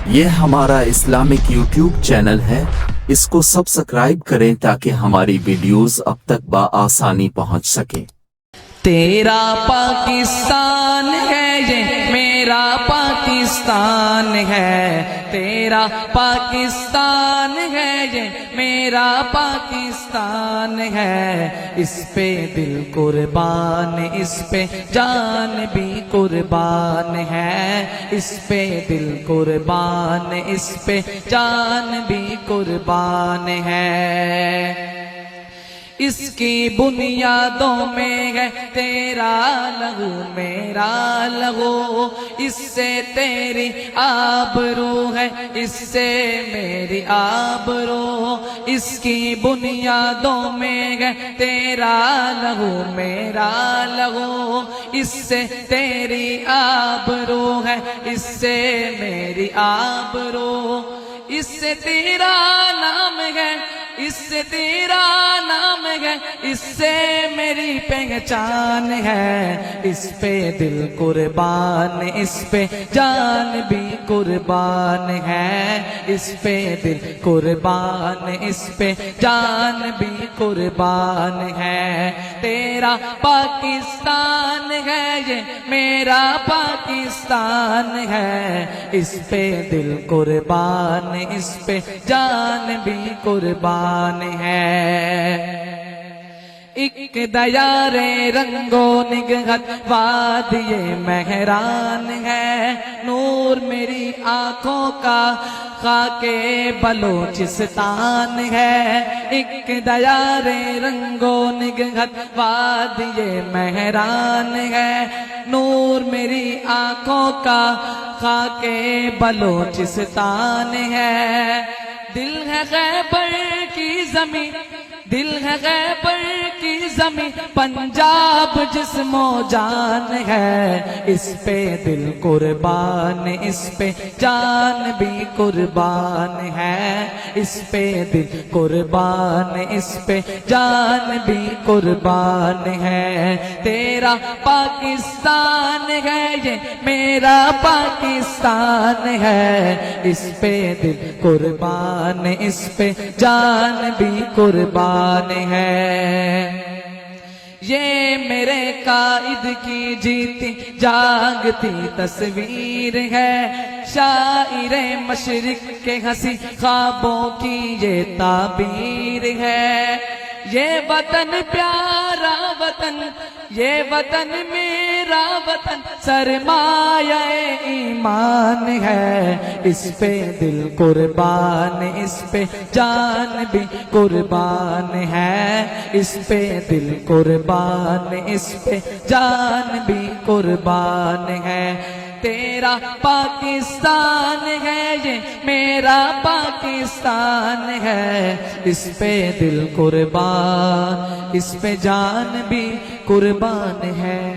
یہ ہمارا Islamic YouTube channel ہے، اس کو سبسکرائب کریں تاکہ ہماری ویڈیوز اب تک بآسانی پہنچ سکیں۔ تیرا پاکستان ہے یہ میرا پاکستان ہے، تیرا پاکستان ہے یہ میرا پاکستان ہے، اس پہ دل قربان، اس پہ جان بھی قربان ہے، اس پہ دل قربان، اس پہ جان بھی قربان ہے۔ اس کی بنیادوں میں ہے تیرا لہو میرا لہو، اس سے تیری آبرو ہے، اس سے میری آبرو، اس کی بنیادوں میں ہے تیرا لہو میرا لہو، اس سے تیری آبرو ہے، اس سے میری آبرو، اس سے تیرا نام ہے، اس سے تیرا نام ہے، اس سے میری پہچان ہے، اس پہ دل قربان، اس پہ جان بھی قربان ہے، اس پہ دل قربان، اس پہ جان بھی قربان ہے۔ تیرا پاکستان ہے یہ میرا پاکستان ہے، اس پہ دل قربان، اس پہ جان بھی قربان ہے۔ ایک دیار رنگ و نگہت وادی مہران ہے، نور میری آنکھوں کا خاک بلوچستان ہے، ایک دیار رنگ و نگہت وادی مہران ہے، نور میری آنکھوں کا خاک بلوچستان ہے۔ دل ہے خیبر کی زمین، دل ہے خیبر کی زمین، پنجاب جسم و جان ہے، اس پہ دل قربان، اس پہ جان بھی قربان ہے، اس پہ دل قربان، اس پہ جان بھی قربان ہے۔ تیرا پاکستان ہے یہ میرا پاکستان ہے، اس پہ دل قربان، اس پہ جان بھی قربان ہے۔ یہ میرے قائد کی جیتی جاگتی تصویر ہے، شاعر مشرق کے ہنسی خوابوں کی یہ تعبیر ہے۔ یہ وطن پیارا وطن، یہ وطن میرا وطن، سرمایہ ایمان ہے، اس پہ دل قربان، اس پہ جان بھی قربان ہے، اس پہ دل قربان، اس پہ جان بھی قربان ہے۔ تیرا پاکستان ہے یہ میرا پاکستان ہے، اس پہ دل قربان، اس پہ جان بھی قربان ہے۔